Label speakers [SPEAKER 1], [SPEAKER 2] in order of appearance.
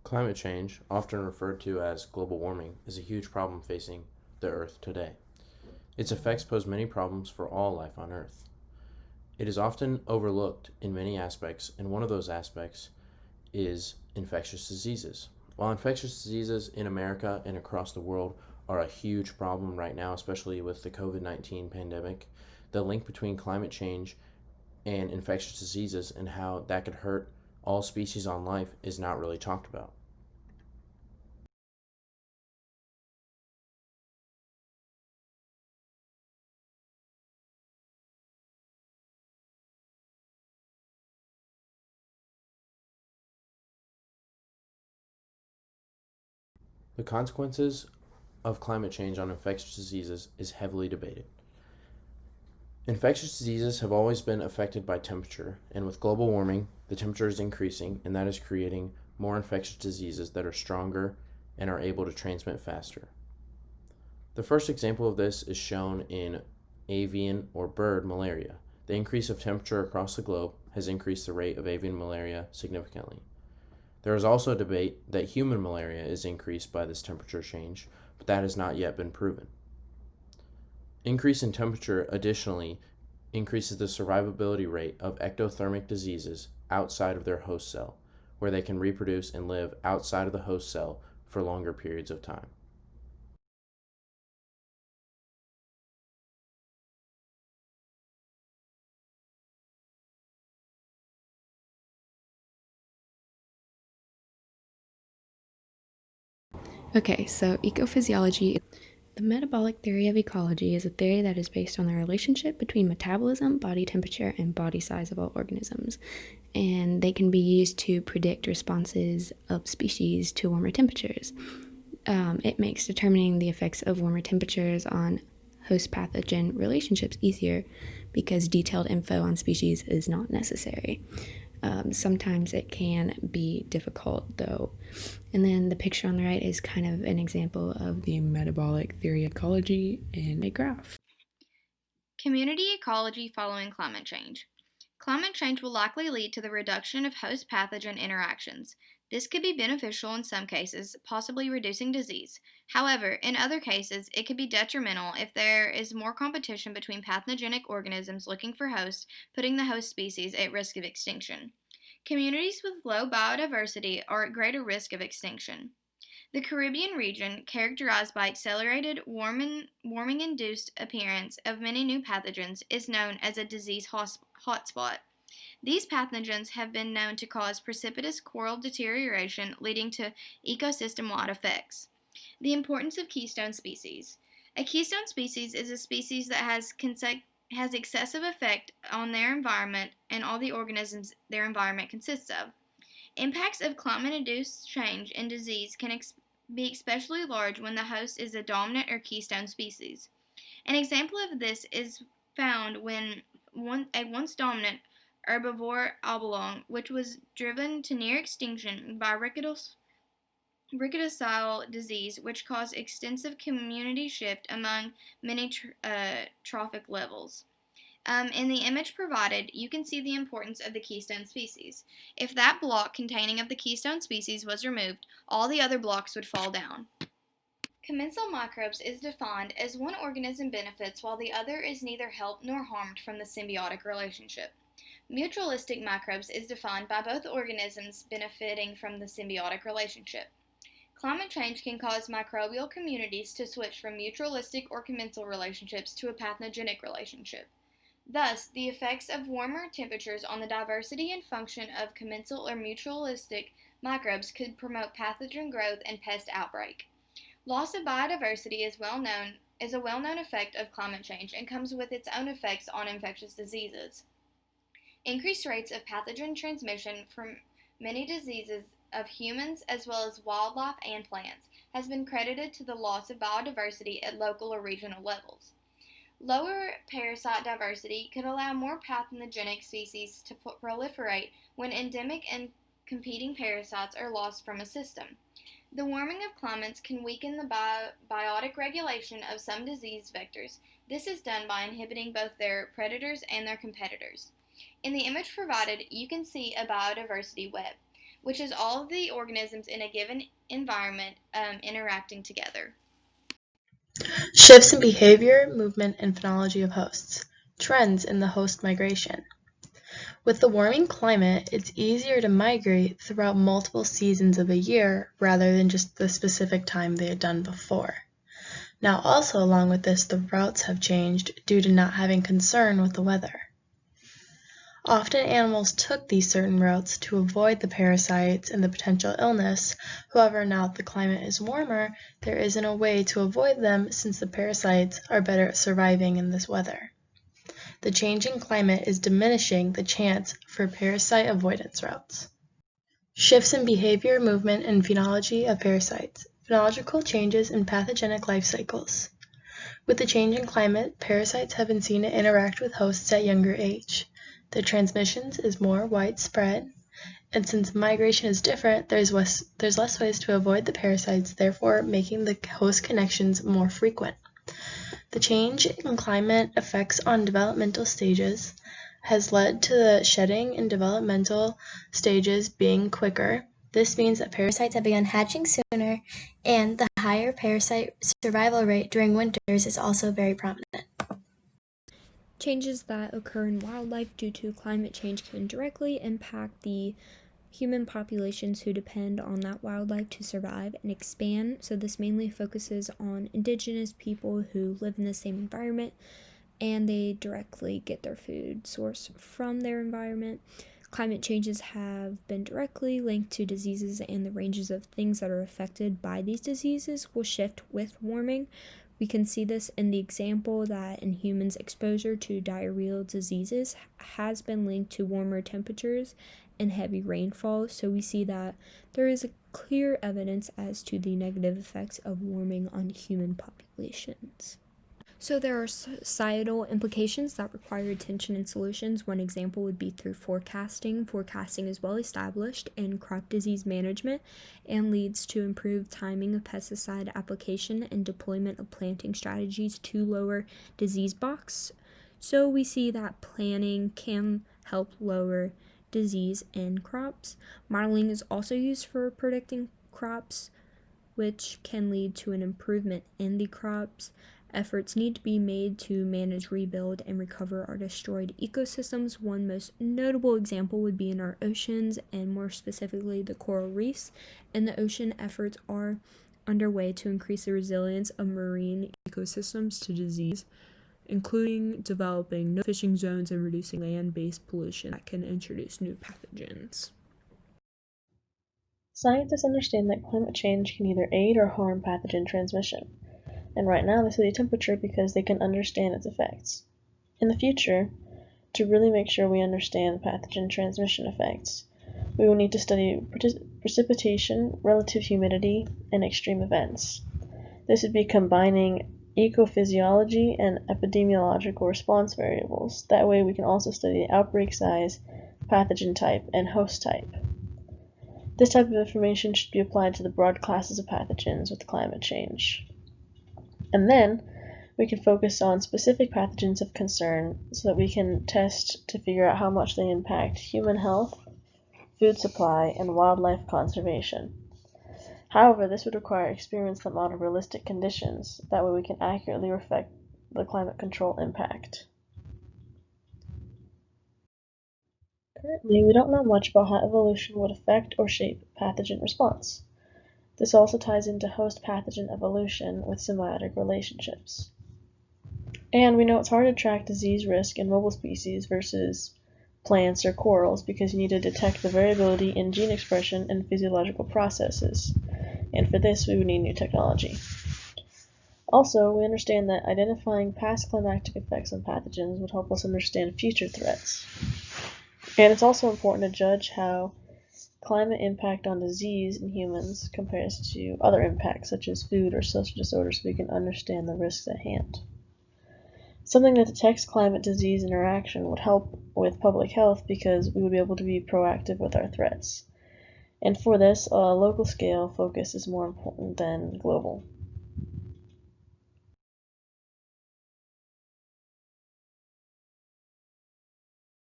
[SPEAKER 1] Climate change, often referred to as global warming, is a huge problem facing the Earth today. Its effects pose many problems for all life on Earth. It is often overlooked in many aspects, and one of those aspects is infectious diseases. While infectious diseases in America and across the world are a huge problem right now, especially with the COVID-19 pandemic, the link between climate change and infectious diseases and how that could hurt all species on life is not really talked about. The consequences of climate change on infectious diseases is heavily debated. Infectious diseases have always been affected by temperature, and with global warming, the temperature is increasing, and that is creating more infectious diseases that are stronger and are able to transmit faster. The first example of this is shown in avian or bird malaria. The increase of temperature across the globe has increased the rate of avian malaria significantly. There is also a debate that human malaria is increased by this temperature change, but that has not yet been proven. Increase in temperature additionally increases the survivability rate of ectothermic diseases outside of their host cell, where they can reproduce and live outside of the host cell for longer periods of time.
[SPEAKER 2] Okay, so ecophysiology. The metabolic theory of ecology is a theory that is based on the relationship between metabolism, body temperature, and body size of all organisms. And they can be used to predict responses of species to warmer temperatures. It makes determining the effects of warmer temperatures on host pathogen relationships easier because detailed info on species is not necessary. Sometimes it can be difficult though. And then the picture on the right is kind of an example of the metabolic theory of ecology in a graph.
[SPEAKER 3] Community ecology following climate change. Climate change will likely lead to the reduction of host pathogen interactions. This could be beneficial in some cases, possibly reducing disease. However, in other cases, it could be detrimental if there is more competition between pathogenic organisms looking for hosts, putting the host species at risk of extinction. Communities with low biodiversity are at greater risk of extinction. The Caribbean region, characterized by accelerated warming induced appearance of many new pathogens, is known as a disease hotspot. These pathogens have been known to cause precipitous coral deterioration, leading to ecosystem wide effects. The importance of keystone species. A keystone species is a species that has excessive effect on their environment and all the organisms their environment consists of. Impacts of climate-induced change and disease can be especially large when the host is a dominant or keystone species. An example of this is found when a once dominant herbivore abalone, which was driven to near extinction by rickettsial disease, which caused extensive community shift among many trophic levels. In the image provided, you can see the importance of the keystone species. If that block containing of the keystone species was removed, all the other blocks would fall down. Commensal microbes is defined as one organism benefits while the other is neither helped nor harmed from the symbiotic relationship. Mutualistic microbes is defined by both organisms benefiting from the symbiotic relationship. Climate change can cause microbial communities to switch from mutualistic or commensal relationships to a pathogenic relationship. Thus, the effects of warmer temperatures on the diversity and function of commensal or mutualistic microbes could promote pathogen growth and pest outbreak. Loss of biodiversity is a well-known effect of climate change and comes with its own effects on infectious diseases. Increased rates of pathogen transmission from many diseases of humans as well as wildlife and plants has been credited to the loss of biodiversity at local or regional levels. Lower parasite diversity could allow more pathogenic species to proliferate when endemic and competing parasites are lost from a system. The warming of climates can weaken the biotic regulation of some disease vectors. This is done by inhibiting both their predators and their competitors. In the image provided, you can see a biodiversity web. which is all of the organisms in a given environment interacting together.
[SPEAKER 4] Shifts in behavior, movement, and phenology of hosts. Trends in the host migration. With the warming climate, it's easier to migrate throughout multiple seasons of a year rather than just the specific time they had done before. Now also along with this, the routes have changed due to not having concern with the weather. Often animals took these certain routes to avoid the parasites and the potential illness. However, now that the climate is warmer, there isn't a way to avoid them since the parasites are better at surviving in this weather. The changing climate is diminishing the chance for parasite avoidance routes. Shifts in behavior, movement, and phenology of parasites. Phenological changes in pathogenic life cycles. With the changing climate, parasites have been seen to interact with hosts at younger age. The transmissions is more widespread, and since migration is different, there's less ways to avoid the parasites, therefore making the host connections more frequent. The change in climate effects on developmental stages has led to the shedding in developmental stages being quicker. This means that parasites have begun hatching sooner, and the higher parasite survival rate during winters is also very prominent.
[SPEAKER 2] Changes that occur in wildlife due to climate change can directly impact the human populations who depend on that wildlife to survive and expand. So this mainly focuses on indigenous people who live in the same environment and they directly get their food source from their environment. Climate changes have been directly linked to diseases, and the ranges of things that are affected by these diseases will shift with warming. We can see this in the example that in humans, exposure to diarrheal diseases has been linked to warmer temperatures and heavy rainfall. So we see that there is a clear evidence as to the negative effects of warming on human populations. So there are societal implications that require attention and solutions. One example would be through forecasting. Forecasting is well established in crop disease management and leads to improved timing of pesticide application and deployment of planting strategies to lower disease box. So we see that planning can help lower disease in crops. Modeling is also used for predicting crops, which can lead to an improvement in the crops. Efforts need to be made to manage, rebuild, and recover our destroyed ecosystems. One most notable example would be in our oceans, and more specifically the coral reefs. In the ocean, efforts are underway to increase the resilience of marine ecosystems to disease, including developing no fishing zones and reducing land-based pollution that can introduce new pathogens.
[SPEAKER 4] Scientists understand that climate change can either aid or harm pathogen transmission. And right now they study temperature because they can understand its effects. In the future, to really make sure we understand pathogen transmission effects, we will need to study precipitation, relative humidity, and extreme events. This would be combining ecophysiology and epidemiological response variables. That way we can also study outbreak size, pathogen type, and host type. This type of information should be applied to the broad classes of pathogens with climate change. And then we can focus on specific pathogens of concern so that we can test to figure out how much they impact human health, food supply, and wildlife conservation. However, this would require experiments that model realistic conditions. That way we can accurately reflect the climate control impact. Currently, we don't know much about how evolution would affect or shape pathogen response. This also ties into host pathogen evolution with symbiotic relationships. And we know it's hard to track disease risk in mobile species versus plants or corals because you need to detect the variability in gene expression and physiological processes. And for this, we would need new technology. Also, we understand that identifying past climatic effects on pathogens would help us understand future threats. And it's also important to judge how climate impact on disease in humans compares to other impacts such as food or social disorders so we can understand the risks at hand. Something that detects climate-disease interaction would help with public health because we would be able to be proactive with our threats. And for this, a local scale focus is more important than global.